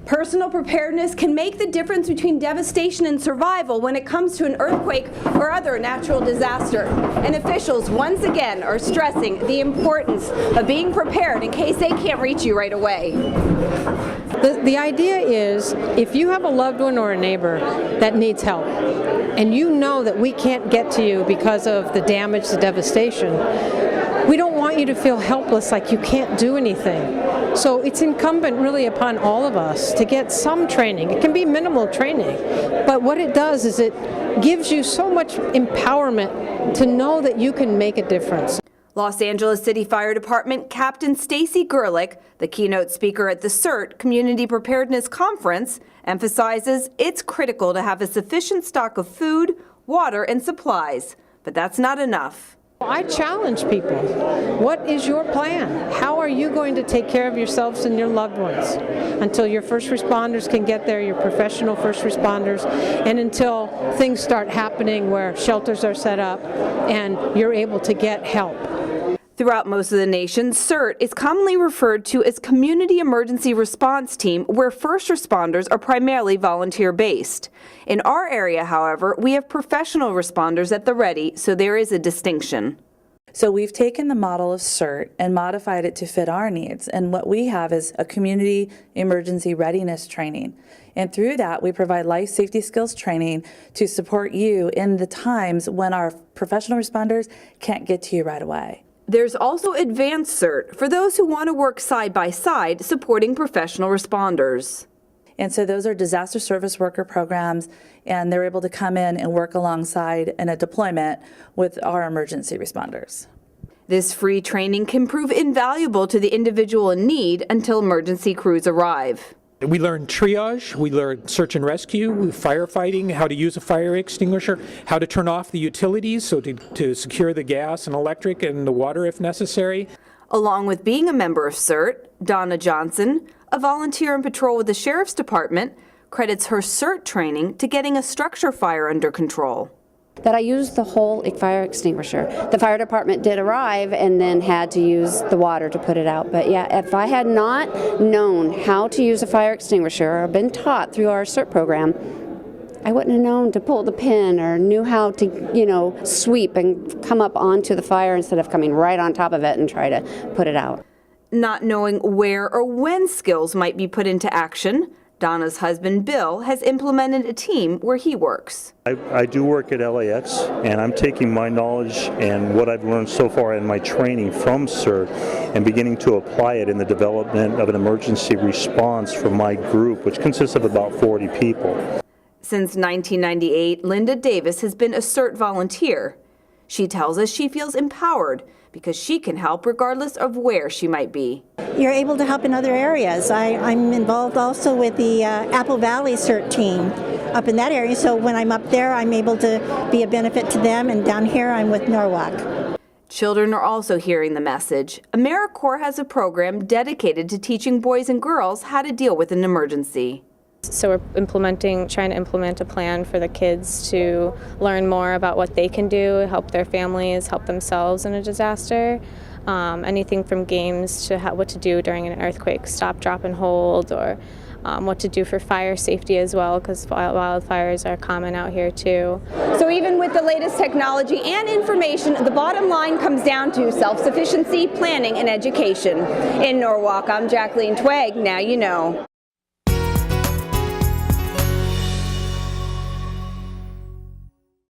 Personal preparedness can make the difference between devastation and survival when it comes to an earthquake or other natural disaster. And officials once again are stressing the importance of being prepared in case they can't reach you right away. The idea is, if you have a loved one or a neighbor that needs help, and you know that we can't get to you because of the damage, the devastation, we don't want you to feel helpless like you can't do anything. So it's incumbent really upon all of us to get some training. It can be minimal training, but what it does is it gives you so much empowerment to know that you can make a difference. Los Angeles City Fire Department Captain Stacy Gerlich, the keynote speaker at the Cert Community Preparedness Conference, emphasizes it's critical to have a sufficient stock of food, water, and supplies, but that's not enough. I challenge people. What is your plan? How are you going to take care of yourselves and your loved ones until your first responders can get there, your professional first responders, and until things start happening where shelters are set up and you're able to get help? Throughout most of the nation, CERT is commonly referred to as Community Emergency Response Team, where first responders are primarily volunteer-based. In our area, however, we have professional responders at the ready, so there is a distinction. So we've taken the model of CERT and modified it to fit our needs, and what we have is a Community Emergency Readiness Training. And through that, we provide life safety skills training to support you in the times when our professional responders can't get to you right away. There's also Advanced CERT for those who want to work side by side supporting professional responders. And so those are disaster service worker programs, and they're able to come in and work alongside in a deployment with our emergency responders. This free training can prove invaluable to the individual in need until emergency crews arrive. We learn triage, we learn search and rescue, firefighting, how to use a fire extinguisher, how to turn off the utilities, so to secure the gas and electric and the water if necessary. Along with being a member of CERT, Donna Johnson, a volunteer and patrol with the Sheriff's Department, credits her CERT training to getting a structure fire under control. That I used the whole fire extinguisher. The fire department did arrive and then had to use the water to put it out. But yeah, if I had not known how to use a fire extinguisher or been taught through our CERT program, I wouldn't have known to pull the pin or knew how to, sweep and come up onto the fire instead of coming right on top of it and try to put it out. Not knowing where or when skills might be put into action, Donna's husband, Bill, has implemented a team where he works. I do work at LAX, and I'm taking my knowledge and what I've learned so far in my training from CERT and beginning to apply it in the development of an emergency response for my group, which consists of about 40 people. Since 1998, Linda Davis has been a CERT volunteer. She tells us she feels empowered because she can help regardless of where she might be. You're able to help in other areas. I'm involved also with the Apple Valley CERT team up in that area, so when I'm up there I'm able to be a benefit to them, and down here I'm with Norwalk. Children are also hearing the message. AmeriCorps has a program dedicated to teaching boys and girls how to deal with an emergency. So we're trying to implement a plan for the kids to learn more about what they can do, help their families, help themselves in a disaster. Anything from games to what to do during an earthquake, stop, drop, and hold, or what to do for fire safety as well, because wildfires are common out here too. So even with the latest technology and information, the bottom line comes down to self-sufficiency, planning, and education. In Norwalk, I'm Jacqueline Twegg. Now you know.